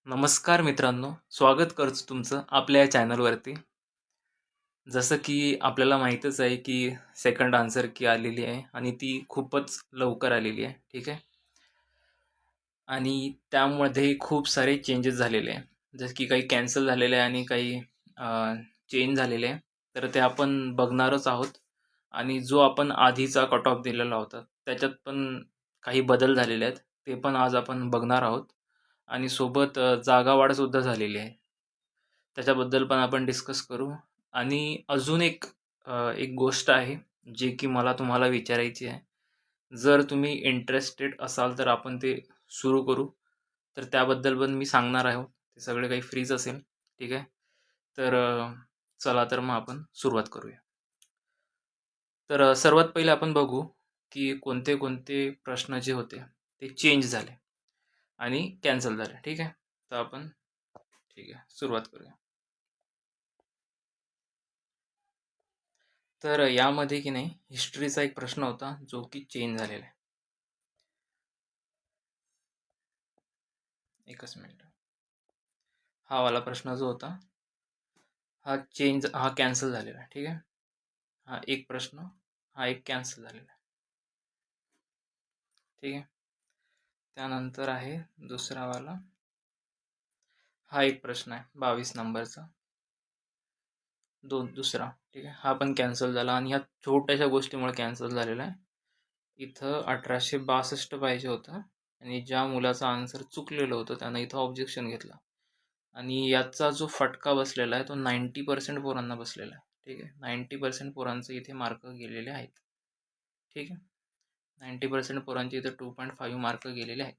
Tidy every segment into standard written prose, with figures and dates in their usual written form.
नमस्कार मित्रांनो, स्वागत करतो तुमचं आपल्या या चॅनलवरती. जसं की आपल्याला माहीतच आहे की सेकंड आन्सर की आलेली आहे आणि ती खूपच लवकर आलेली आहे, ठीक आहे. आणि त्यामध्ये खूप सारे चेंजेस झालेले आहे. जसं की काही कॅन्सल झालेले आहे आणि काही चेंज झालेले आहे. तर ते आपण बघणारच आहोत आणि जो आपण आधीचा कट ऑफ दिलेला होता, त्याच्यात पण काही बदल झालेले आहेत. ते पण आज आपण बघणार आहोत आणि सोबत जागावाढसुद्धा झालेली आहे. त्याच्याबद्दल पण आपण डिस्कस करू आणि अजून एक गोष्ट आहे, जी की मला तुम्हाला विचारायची आहे. जर तुम्ही इंटरेस्टेड असाल तर आपण ते सुरू करू. तर त्याबद्दल पण मी सांगणार आहोत. ते सगळे काही फ्रीच असेल. ठीक आहे. तर चला तर मग आपण सुरुवात करूया. तर सर्वात पहिले आपण बघू, की कोणते-कोणते प्रश्न जे होते ते चेंज झाले आणि कॅन्सल झाले. ठीक आहे. तर आपण ठीक आहे, सुरुवात करूया. तर यामध्ये की नाही हिस्ट्रीचा एक प्रश्न होता, जो की चेंज झालेला आहे. एकच मिनिट. हा वाला प्रश्न जो होता, हा कॅन्सल झालेला आहे. ठीक आहे. हा एक प्रश्न, हा एक कॅन्सल झालेला आहे. ठीक आहे. त्यानंतर आहे दुसरा वाला. हा एक प्रश्न आहे 22 नंबरचा. दुसरा. ठीक आहे. हा पण कॅन्सल झाला आणि ह्या छोट्याशा गोष्टीमुळे कॅन्सल झालेला आहे. इथं 1862 पाहिजे होतं आणि ज्या मुलाचा आन्सर चुकलेलं होतं त्यानं इथं ऑब्जेक्शन घेतलं. आणि याचा जो फटका बसलेला आहे तो 90% पोरांना बसलेला आहे. ठीक आहे. 90% पोरांचे इथे मार्क गेलेले आहेत. ठीक आहे. 90% पोरांचे इथे 2.5 मार्क गेलेले आहेत.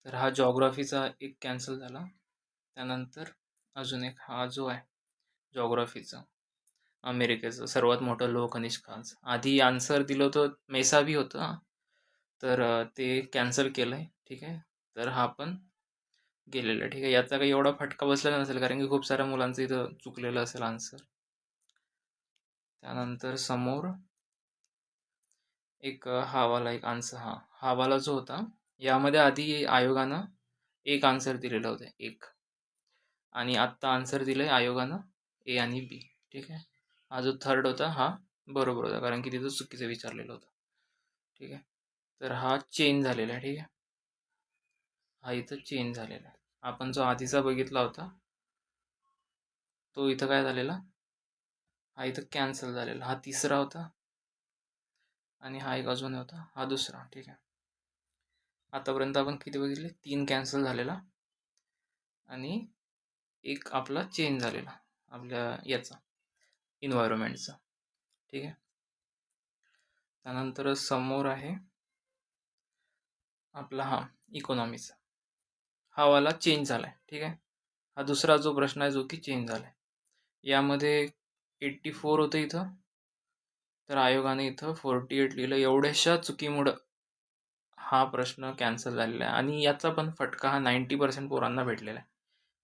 तर हा जिओग्राफीचा एक कॅन्सल झाला. त्यानंतर अजून एक हा जो आहे जिओग्राफीचा अमेरिकेचं सर्वात मोठं लोह खनिज खाच. आधी आन्सर दिलं होतं मेसावी होतं हां. तर ते कॅन्सल केलंय. ठीक आहे. तर हा पण गेलेला आहे. ठीक आहे. याचा काही एवढा फटका बसलेला नसेल कारण की खूप साऱ्या मुलांचं इथं चुकलेलं असेल आन्सर. त्यानंतर समोर एक हा वाला एक आन्सर हा वाला जो होता, यामध्ये आधी आयोगानं एक आन्सर दिलेलं होतं, एक. आणि आत्ता आन्सर दिलंय आयोगानं ए आणि बी. ठीक आहे. हा जो थर्ड होता हा बरोबर होता कारण की तिथं चुकीचं विचारलेलं होतं. ठीक आहे. तर हा चेंज झालेला आहे. ठीक आहे. हा इथं चेंज झालेला आहे. आपण जो आधीचा बघितला होता, तो इथं काय झालेला? हा इथं कॅन्सल झालेला. हा तिसरा होता आणि हा एक अजून होता, हा दुसरा. ठीक आहे. आतापर्यंत आपण किती बघितले? 3 कॅन्सल झालेला आणि एक आपला चेंज झालेला आपल्या याचा एन्व्हायर्नमेंटचा. ठीक आहे. त्यानंतर समोर आहे आपला इकॉनॉमीचा. हा वाला चेंज झालाय. ठीक आहे. हा दुसरा जो प्रश्न आहे जो की चेंज झालाय. यामध्ये 84 होतं इथं, तर आयोगाने इथं 48 लिहिलं. एवढ्याशा चुकीमुळं हा प्रश्न कॅन्सल झालेला आहे आणि याचा पण फटका हा 90% पोरांना भेटलेला आहे.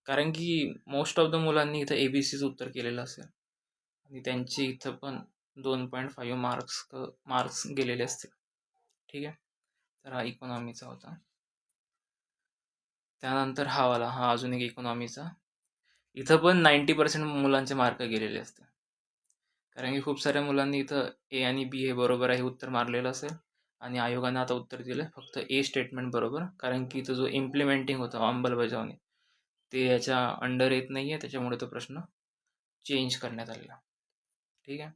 कारण की मोस्ट ऑफ द मुलांनी इथं ए-बी-सीचं उत्तर केलेलं असेल आणि त्यांचे इथं पण 2.5 मार्क्स गेलेले असतील. ठीक आहे. तर हा इकॉनॉमीचा होता. त्यानंतर हा अजून एक इकॉनॉमीचा. इथं पण 90% मुलांचे मार्क गेलेले असतात. कारण की खूप साऱ्या मुलांनी इथं ए आणि बी हे बरोबर आहे उत्तर मारलेलं असेल आणि आयोगानं आता उत्तर दिलं फक्त ए स्टेटमेंट बरोबर. कारण की इथं जो इम्प्लिमेंटिंग होतं अंमलबजावणी, ते याच्या अंडर येत नाही आहे, त्याच्यामुळे तो प्रश्न चेंज करण्यात आलेला. ठीक आहे.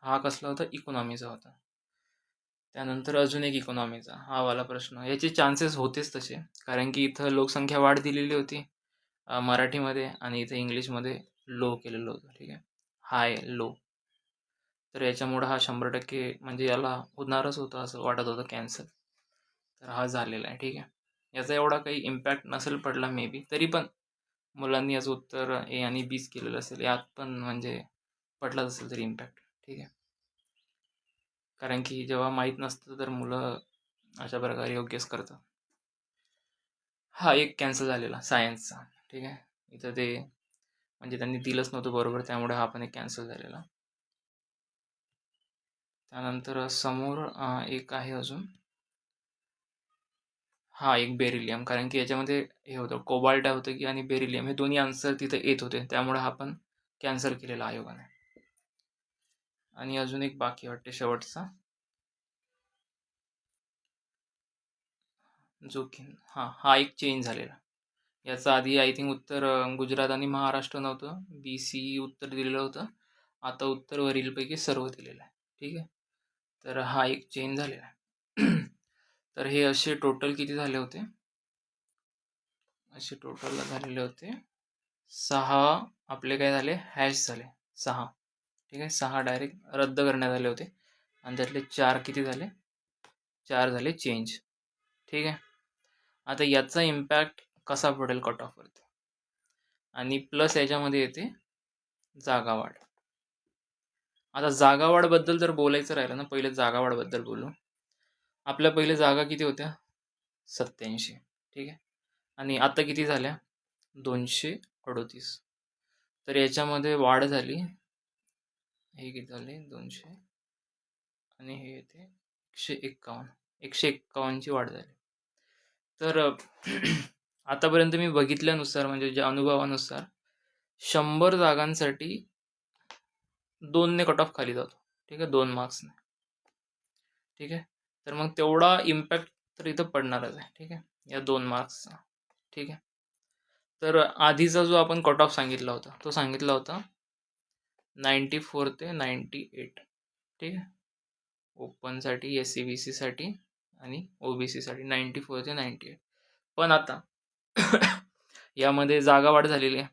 हा कसला होता? इकॉनॉमीचा होता. त्यानंतर अजून एक इकॉनॉमीचा हा वाला प्रश्न. याचे चान्सेस होतेच तसे कारण की इथं लोकसंख्या वाढ दिलेली होती मराठीमध्ये आणि इथं इंग्लिशमध्ये लो केलेलं होतं. ठीक आहे. हाय, लो. तर याच्यामुळं हा 100% म्हणजे याला होणारच होतं असं वाटत होतं कॅन्सल. तर हा झालेला आहे. ठीक आहे. याचा एवढा काही इम्पॅक्ट नसेल पडला मे बी. तरी पण मुलांनी याचं उत्तर ए आणि बीच केलेलं असेल. यात पण म्हणजे पडलाच असेल तरी इम्पॅक्ट. ठीक आहे. कारण की जेव्हा माहीत नसतं तर मुलं अशा प्रकारे योग्यच करतात. हा एक कॅन्सल झालेला सायन्सचा. ठीक आहे. इथं ते म्हणजे त्यांनी दिलंच नव्हतं बरोबर त्यामुळे हा पण एक कॅन्सल झालेला. त्यानंतर समोर एक आहे अजून. हां, एक बेरिलियम. कारण की याच्यामध्ये हे होतं, कोबाल्ट होतं की आणि बेरिलियम हे दोन्ही आन्सर तिथे येत होते. त्यामुळे हा पण कॅन्सल केलेला आयोगाने. आणि अजून एक बाकी वाटते शेवटचा. जोखीम. हां, हा एक चेंज झालेला. याचा आधी आय थिंक उत्तर गुजरात आणि महाराष्ट्र नव्हतं. बी-सी उत्तर दिलेलं होतं. आता उत्तर वरीलपैकी सर्व दिलेलं आहे. ठीक आहे. तर हा एक चेंज झालेला आहे. तर हे असे टोटल किती झाले होते? असे टोटल झालेले होते 6. आपले काय झाले? हॅश झाले 6. ठीक आहे. 6 डायरेक्ट रद्द करण्यात आले होते आणि त्यातले 4 किती झाले? 4 झाले चेंज. ठीक आहे. आता याचा इम्पॅक्ट कसा पडेल कट ऑफवरती? आणि प्लस याच्यामध्ये येते जागावाढ. आता जागावाढबद्दल जर बोलायचं राहिलं ना, पहिले जागावाढबद्दल बोलू. आपल्या पहिले जागा किती होत्या? 87. ठीक आहे. आणि आता किती झाल्या? 238. तर याच्यामध्ये वाढ झाली. हे किती झाले? 200 आणि हे येते 151. 151 ची वाढ झाली. तर आतापर्यंत मी बघितल्यानुसार म्हणजे ज्या अनुभवानुसार 100 जागांसाठी 2 ने कट ऑफ खाली जातो. ठीक आहे. 2 मार्क्सने. ठीक आहे. तर मग तेवढा इम्पॅक्ट तर इथं पडणारच आहे. ठीक आहे. या 2 मार्क्सचा. ठीक आहे. तर आधीचा जो आपण कट ऑफ सांगितला होता, तो सांगितला होता 94 ते 98. ठीक आहे. ओपनसाठी, SC-BC आणि OBCसाठी 94 ते 98. पण आता यामध्ये जागावाढ झालेली आहे.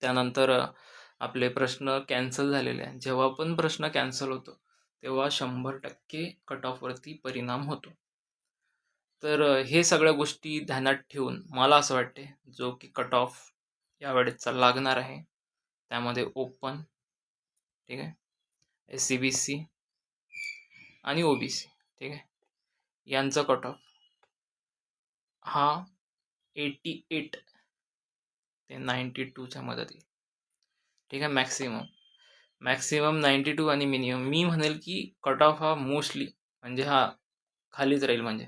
त्यानंतर आपले प्रश्न कॅन्सल झालेले आहेत. जेव्हा पण प्रश्न कॅन्सल होतो, तेव्हा 100% कट ऑफवरती परिणाम होतो. तर हे सगळ्या गोष्टी ध्यानात ठेवून मला असं वाटते, जो की कट ऑफ यावेळेसचा लागणार आहे, त्यामध्ये ओपन, ठीक आहे, SC-BC आणि OBC, ठीक आहे, यांचा कट ऑफ हा 88 ते 92च्या मदत. ठीक आहे. मॅक्सिमम 92 आणि मिनिमम मी म्हणेल की कट ऑफ हा मोस्टली म्हणजे हा खालीच राहील, म्हणजे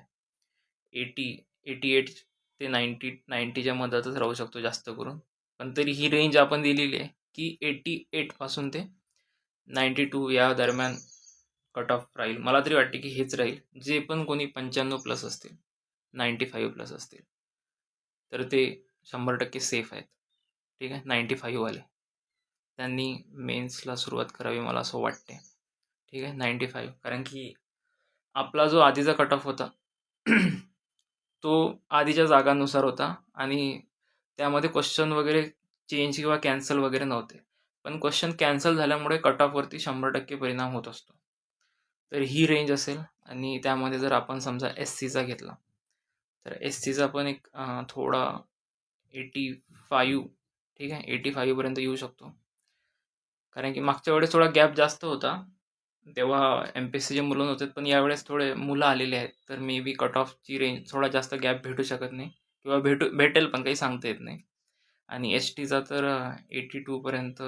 88 ते 90च्या मधातच राहू शकतो जास्त करून. पण तरी ही रेंज आपण दिलेली आहे की 88 पासून ते 92 या दरम्यान कट ऑफ राहील. मला तरी वाटते की हेच राहील. जे पण कोणी 95 प्लस असतील, 95 प्लस असतील, तर ते 100% सेफ आहेत. ठीक आहे. 95 वाले त्यांनी मेन्सला सुरुवात करावी मला असं वाटते. ठीक आहे. 95. कारण की आपला जो आधीचा कट ऑफ होता तो आधीच्या जागांनुसार होता आणि त्यामध्ये क्वेश्चन वगैरे चेंज किंवा कॅन्सल वगैरे नव्हते. पण क्वेश्चन कॅन्सल झाल्यामुळे कट ऑफवरती 100% परिणाम होत असतो. तर ही रेंज असेल आणि त्यामध्ये जर आपण समजा SCचा घेतला, तर SCचा पण एक थोडा 85, ठीक आहे, 85 पर्यंत येऊ शकतो. कारण की मागच्या वेळेस थोडा गॅप जास्त होता. तेव्हा MPSCचे मुलं नव्हते, पण यावेळेस थोडे मुलं आलेले आहेत. तर मे बी कट ऑफची रेंज थोडा जास्त गॅप भेटू शकत नाही किंवा भेटेल पण काही सांगता येत नाही. आणि STचा तर 82 पर्यंत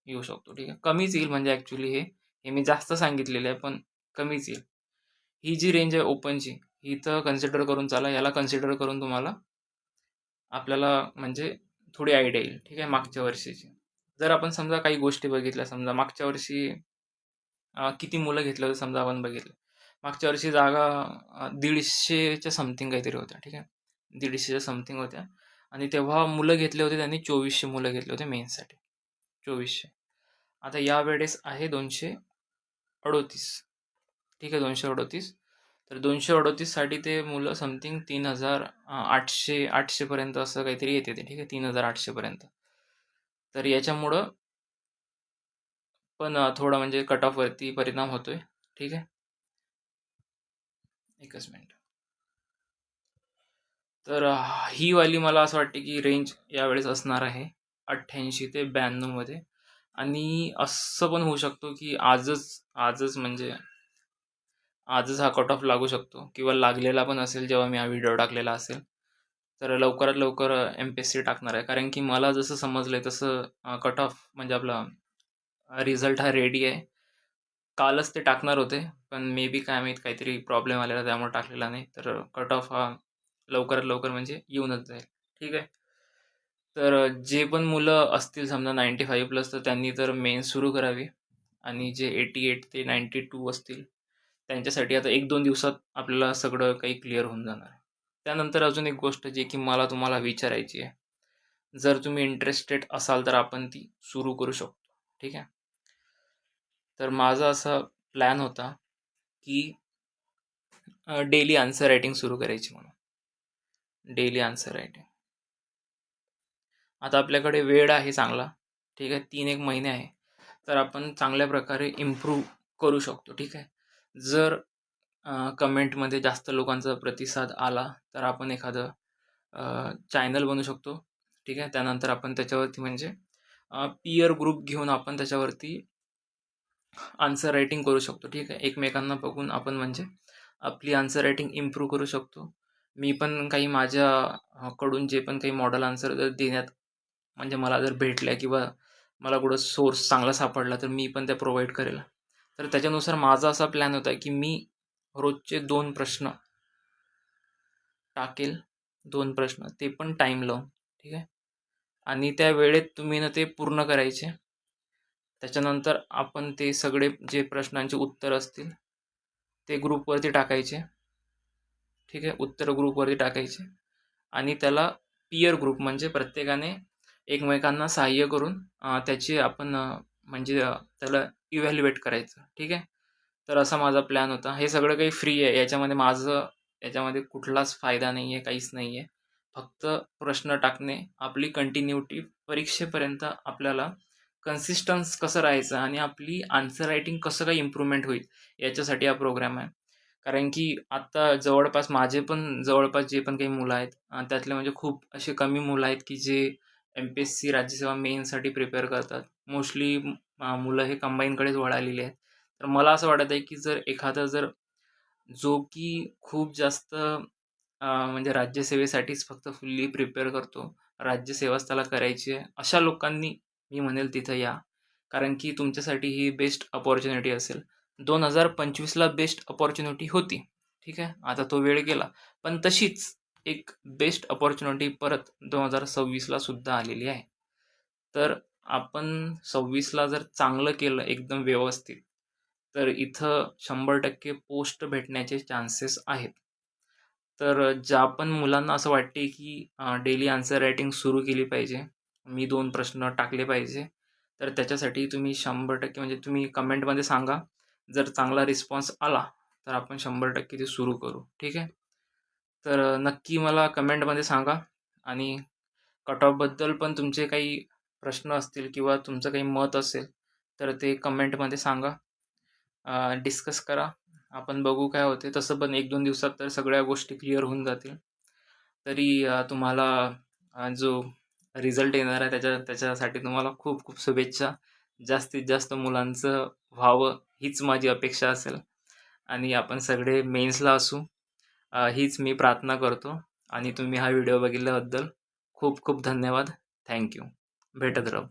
येऊ शकतो. ठीक आहे. कमीच येईल म्हणजे ॲक्चुअली हे मी जास्त सांगितलेलं आहे, पण कमीच येईल. ही जी रेंज आहे ओपनची, ही तर कन्सिडर करून चाला. याला कन्सिडर करून तुम्हाला आपल्याला म्हणजे थोडी आयडिया येईल. ठीक आहे. मागच्या वर्षीची. जर आपण समजा काही गोष्टी बघितल्या, समजा मागच्या वर्षी किती मुलं घेतलं होतं समजा आपण बघितलं. मागच्या वर्षी जागा 150च्या समथिंग काहीतरी होत्या. ठीक आहे. 150च्या समथिंग होत्या आणि तेव्हा मुलं घेतले होते त्यांनी 2400 मुलं घेतले होते मेन्ससाठी. 2400. आता यावेळेस आहे 238. ठीक आहे. 238. तर 238 साठी ते मुलं समथिंग 3800 पर्यंत असं काहीतरी येते ते. ठीक आहे. 3800 पर्यंत. तर याच्यामुळं पण थोडा म्हणजे कट ऑफवरती परिणाम होतोय. ठीक आहे. एकच मिनिट. तर ही वाली मला असं वाटते की रेंज यावेळेस असणार आहे 88 ते 92 मध्ये. आणि असं पण होऊ शकतो की आजच म्हणजे आजच हा कट ऑफ लागू शकतो किंवा लागलेला पण असेल जेव्हा मी हा व्हिडिओ टाकलेला असेल. तर लवकरात लवकर MPSC टाकणार आहे. कारण की मला जसं समजलंय तसं कट ऑफ म्हणजे आपला रिझल्ट हा रेडी आहे. कालच ते टाकणार होते, पण मे बी काय माहीत काहीतरी प्रॉब्लेम आलेला त्यामुळे टाकलेला नाही. तर कट ऑफ हा लवकरात लवकर म्हणजे येऊनच जाईल. ठीक आहे. तर जे पण मुलं असतील समजा 95 प्लस तर त्यांनी तर मेन्स सुरू करावी आणि जे 88 ते 92 असतील त्यांच्यासाठी आता 1-2 दिवसात आपल्याला सगळं काही क्लिअर होऊन जाणार आहे. त्यानंतर अजून एक गोष्ट जी की मला तुम्हाला विचारायची आहे. जर तुम्ही इंटरेस्टेड असाल तर आपण ती सुरू करू शकतो. ठीक आहे. तर माझा असा प्लॅन होता की डेली आन्सर रायटिंग सुरू करायची म्हणून. Daily answer writing. आता आपल्याकडे वेळ आहे चांगला. ठीक आहे. 3-1 महिने आहे. तर आपण चांगल्या प्रकारे इम्प्रूव्ह करू शकतो. ठीक आहे. जर कमेंटमध्ये जास्त लोकांचा प्रतिसाद आला तर आपण एखादं चॅनल बनवू शकतो. ठीक आहे. त्यानंतर आपण त्याच्यावरती म्हणजे पीअर ग्रुप घेऊन आपण त्याच्यावरती आन्सर रायटिंग करू शकतो. ठीक आहे. एकमेकांना बघून आपण म्हणजे आपली आन्सर रायटिंग इम्प्रूव्ह करू शकतो. मी पण काही माझ्या कडून जे पण काही मॉडेल आन्सर जर देण्यात म्हणजे मला जर भेटल्या किंवा मला कुठं सोर्स चांगला सापडला तर मी पण त्या प्रोव्हाईड करेल. तर त्याच्यानुसार माझा असा प्लॅन होता की मी रोजचे 2 प्रश्न टाकेल. 2 प्रश्न ते पण टाईम लावून. ठीक आहे. आणि त्या वेळेत तुम्ही ना ते पूर्ण करायचे. त्याच्यानंतर आपण ते सगळे जे प्रश्नांचे उत्तर असतील ते ग्रुपवरती टाकायचे. ठीक आहे. उत्तर ग्रुपवरती टाकायचे आणि त्याला पीअर ग्रुप म्हणजे प्रत्येकाने एकमेकांना सहाय्य करून त्याची आपण म्हणजे त्याला इव्हॅल्युएट करायचं. ठीक आहे. तर असा माझा प्लॅन होता. हे सगळं काही फ्री आहे. याच्यामध्ये कुठलाच फायदा नाही आहे, काहीच नाही आहे. फक्त प्रश्न टाकणे, आपली कंटिन्यूटी परीक्षेपर्यंत आपल्याला कन्सिस्टन्स कसं राहायचं आणि आपली आन्सर रायटिंग कसं काही इम्प्रूव्हमेंट होईल याच्यासाठी हा प्रोग्राम आहे. कारण की आता जवळपास माझे पण जवळपास जे पण काही मुलं आहेत त्यातले म्हणजे खूप असे कमी मुलं आहेत की जे एम-पी-एस-सी राज्यसेवा मेन्ससाठी प्रिपेअर करतात. मोस्टली मुलं हे कंबाईनकडेच वळालेली आहेत. तर मला असं वाटत आहे की जर एखादा जर जो की खूप जास्त म्हणजे राज्यसेवेसाठीच फक्त फुल्ली प्रिपेअर करतो, राज्यसेवाच त्याला करायची आहे, अशा लोकांनी मी म्हणेल तिथं या. कारण की तुमच्यासाठी ही बेस्ट अपॉर्च्युनिटी असेल. 2025ला बेस्ट अपॉर्च्युनिटी होती. ठीक आहे. आता तो वेळ गेला. पण तशीच एक बेस्ट अपॉर्च्युनिटी परत 2026ला सुद्धा आलेली आहे. तर आपण 26ला जर चांगलं केलं एकदम व्यवस्थित, तर इथं 100% पोस्ट भेटण्याचे चान्सेस आहेत. तर ज्या पण मुलांना असं वाटते की डेली आन्सर रायटिंग सुरू केली पाहिजे. मी 2 प्रश्न टाकले पाहिजे. तर त्याच्यासाठी तुम्ही 100% म्हणजे तुम्ही कमेंटमध्ये सांगा. जर चांगला रिस्पॉन्स आला, तर आपण 100% ते सुरू करू. ठीक आहे. तर नक्की मला कमेंटमध्ये सांगा आणि कट ऑफबद्दल पण तुमचे काही प्रश्न असतील किंवा तुमचं काही मत असेल, तर ते कमेंटमध्ये सांगा. डिस्कस करा. आपण बघू काय होते. तसं पण 1-2 दिवसात तर सगळ्या गोष्टी क्लिअर होऊन जातील. तरी तुम्हाला जो रिझल्ट येणार आहे त्याच्यासाठी तुम्हाला खूप खूप शुभेच्छा. जास्तीत जास्त मुलांचं व्हावं हीच माझी अपेक्षा असेल आणि आपण सगळे मेन्सला असू हीच मी प्रार्थना करतो आणि तुम्ही हा व्हिडिओ बघितल्याबद्दल खूप खूप धन्यवाद. Thank you. भेटत राहू.